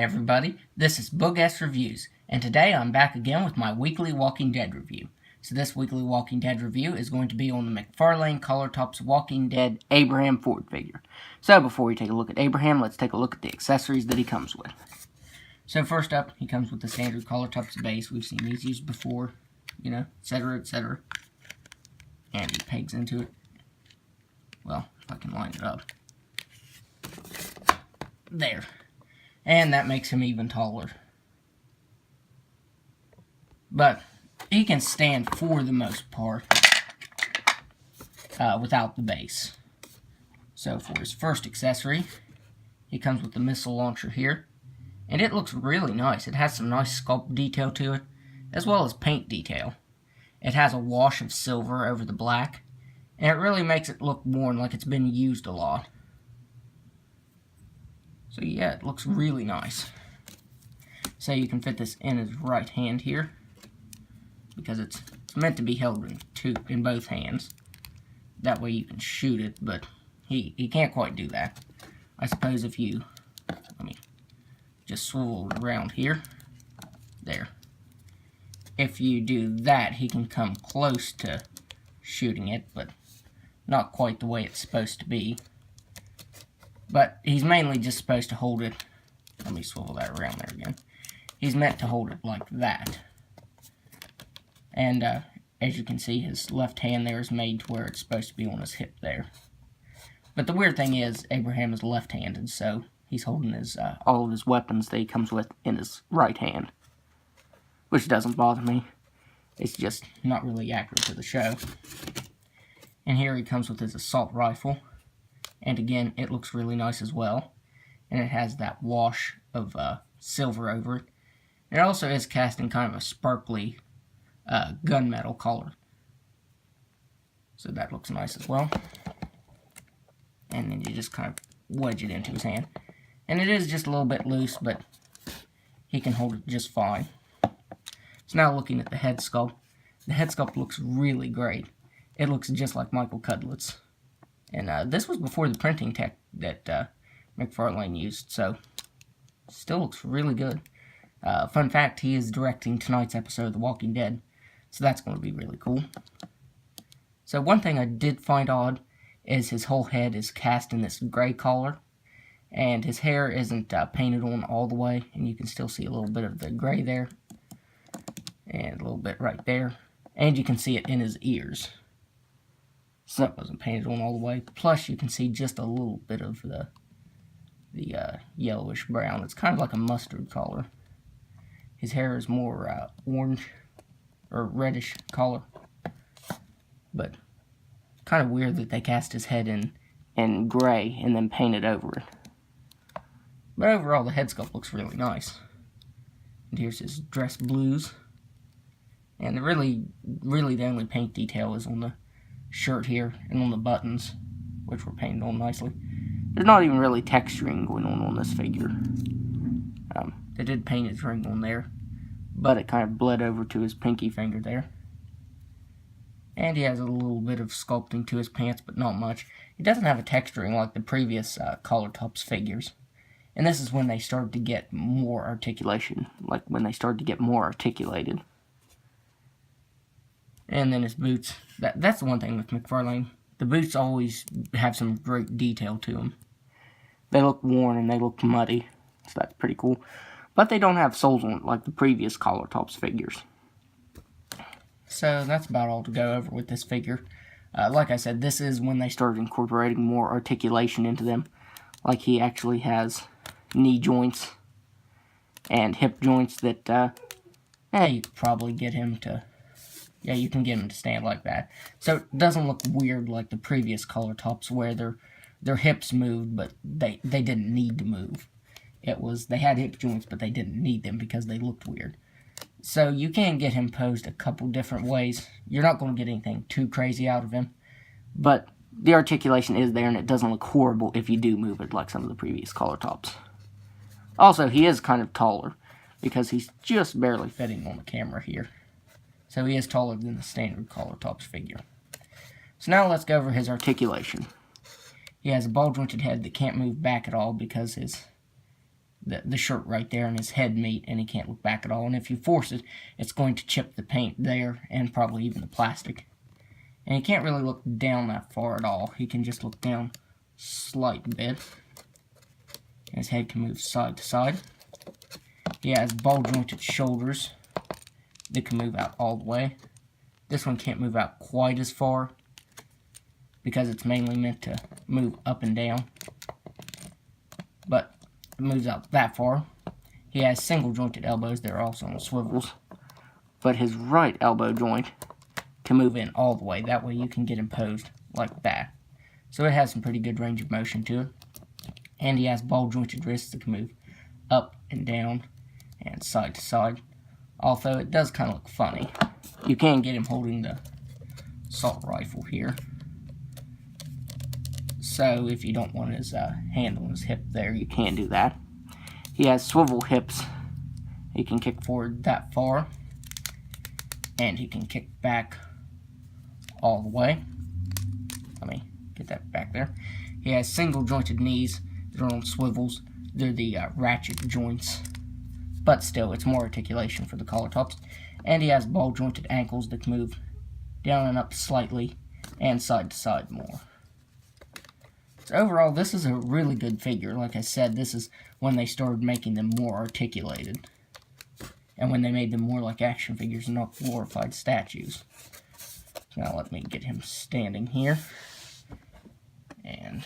everybody, this is Boogess Reviews, and today I'm back again with my weekly Walking Dead review. So this weekly Walking Dead review is going to be on the McFarlane Color Tops Walking Dead Abraham Ford figure. So before we take a look at Abraham, let's take a look at the accessories that he comes with. So first up, he comes with the standard Color Tops base. We've seen these used before, etc., etc. And he pegs into it. Well, if I can line it up. There. And that makes him even taller. But he can stand for the most part without the base. So for his first accessory, he comes with the missile launcher here. And it looks really nice. It has some nice sculpt detail to it, as well as paint detail. It has a wash of silver over the black, and it really makes it look worn, like it's been used a lot. So yeah, it looks really nice. So you can fit this in his right hand here, because it's meant to be held in both hands. That way you can shoot it, but he can't quite do that. I suppose if you, just swivel it around here, there. If you do that, he can come close to shooting it, but not quite the way it's supposed to be. But he's mainly just supposed to hold it. Let me swivel that around there again. He's meant to hold it like that. And as you can see, his left hand there is made to where it's supposed to be on his hip there. But the weird thing is, Abraham is left-handed, so he's holding his all of his weapons that he comes with in his right hand. Which doesn't bother me. It's just not really accurate to the show. And here he comes with his assault rifle. And again, it looks really nice as well. And it has that wash of silver over it. It also is cast in kind of a sparkly gunmetal color. So that looks nice as well. And then you just kind of wedge it into his hand. And it is just a little bit loose, but he can hold it just fine. So now looking at the head sculpt. The head sculpt looks really great. It looks just like Michael Cudlett's. And this was before the printing tech that McFarlane used, so still looks really good. Fun fact, he is directing tonight's episode of The Walking Dead, so that's going to be really cool. So one thing I did find odd is his whole head is cast in this gray color, and his hair isn't painted on all the way, and you can still see a little bit of the gray there, and a little bit right there, and you can see it in his ears. So that wasn't painted on all the way. Plus, you can see just a little bit of the yellowish brown. It's kind of like a mustard color. His hair is more orange or reddish color. But kind of weird that they cast his head in gray and then painted over it. But overall, the head sculpt looks really nice. And here's his dress blues. And really the only paint detail is on the shirt here and on the buttons, which were painted on nicely. There's not even really texturing going on this figure. They did paint his ring on there, but it kind of bled over to his pinky finger there. And he has a little bit of sculpting to his pants, but not much. He doesn't have a texturing like the previous Color Tops figures. And this is when they started to get more articulation, like when they started to get more articulated. And then his boots. That's the one thing with McFarlane. The boots always have some great detail to them. They look worn and they look muddy. So that's pretty cool. But they don't have soles on it like the previous Color Tops figures. So that's about all to go over with this figure. Like I said, this is when they started incorporating more articulation into them. Like he actually has knee joints and hip joints that, you could probably get him to... Yeah, you can get them to stand like that. So it doesn't look weird like the previous Color Tops where their hips moved, but they didn't need to move. It was, they had hip joints, but they didn't need them because they looked weird. So you can get him posed a couple different ways. You're not going to get anything too crazy out of him. But the articulation is there, and it doesn't look horrible if you do move it like some of the previous Color Tops. Also, he is kind of taller, because he's just barely fitting on the camera here. So he is taller than the standard Color Tops figure. So now let's go over his articulation. He has a ball-jointed head that can't move back at all because the shirt right there and his head meet, and he can't look back at all. And if you force it, it's going to chip the paint there and probably even the plastic. And he can't really look down that far at all. He can just look down a slight bit. And his head can move side to side. He has ball jointed shoulders that can move out all the way. This one can't move out quite as far because it's mainly meant to move up and down. But it moves out that far. He has single jointed elbows. They're also on swivels. But his right elbow joint can move in all the way. That way you can get him posed like that. So it has some pretty good range of motion to it. And he has ball jointed wrists that can move up and down and side to side. Although it does kind of look funny. You can get him holding the assault rifle here. So if you don't want his hand on his hip there, you can do that. He has swivel hips. He can kick forward that far. And he can kick back all the way. Let me get that back there. He has single jointed knees that are on swivels. They're the ratchet joints. But still, it's more articulation for the collar tops. And he has ball jointed ankles that can move down and up slightly and side to side more. So overall, this is a really good figure. Like I said, this is when they started making them more articulated. And when they made them more like action figures and not glorified statues. Now let me get him standing here. And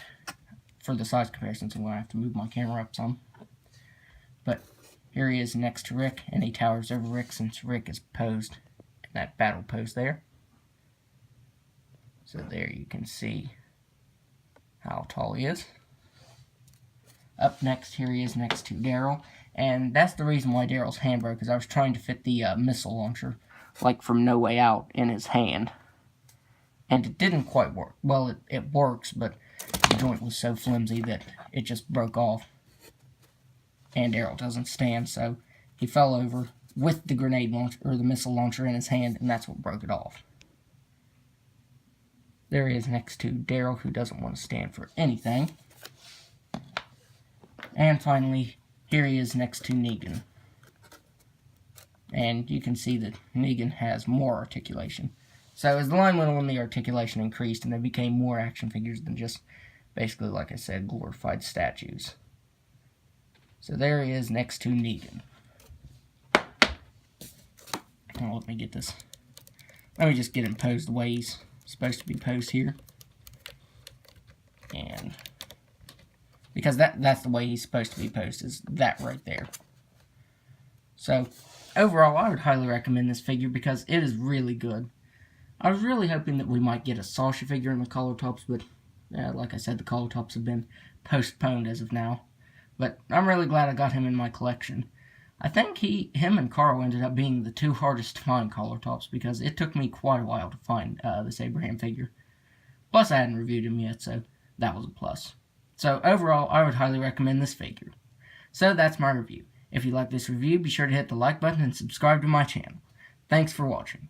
for the size comparisons, I'm going to have to move my camera up some. But here he is next to Rick, and he towers over Rick since Rick is posed in that battle pose there. So there you can see how tall he is. Up next, here he is next to Daryl. And that's the reason why Daryl's hand broke, because I was trying to fit the missile launcher, like from No Way Out, in his hand. And it didn't quite work. Well, it works, but the joint was so flimsy that it just broke off. And Daryl doesn't stand, so he fell over with the grenade launcher, or the missile launcher in his hand, and that's what broke it off. There he is next to Daryl, who doesn't want to stand for anything. And finally, here he is next to Negan. And you can see that Negan has more articulation. So as the line went on, the articulation increased, and they became more action figures than just, basically, like I said, glorified statues. So there he is next to Negan. Now let me get this. Let me just get him posed the way he's supposed to be posed here. And because that's the way he's supposed to be posed, is that right there. So overall, I would highly recommend this figure because it is really good. I was really hoping that we might get a Sasha figure in the collar tops, but like I said, the collar tops have been postponed as of now. But I'm really glad I got him in my collection. I think him and Carl ended up being the two hardest to find collar tops because it took me quite a while to find this Abraham figure. Plus, I hadn't reviewed him yet, so that was a plus. So overall, I would highly recommend this figure. So that's my review. If you like this review, be sure to hit the like button and subscribe to my channel. Thanks for watching.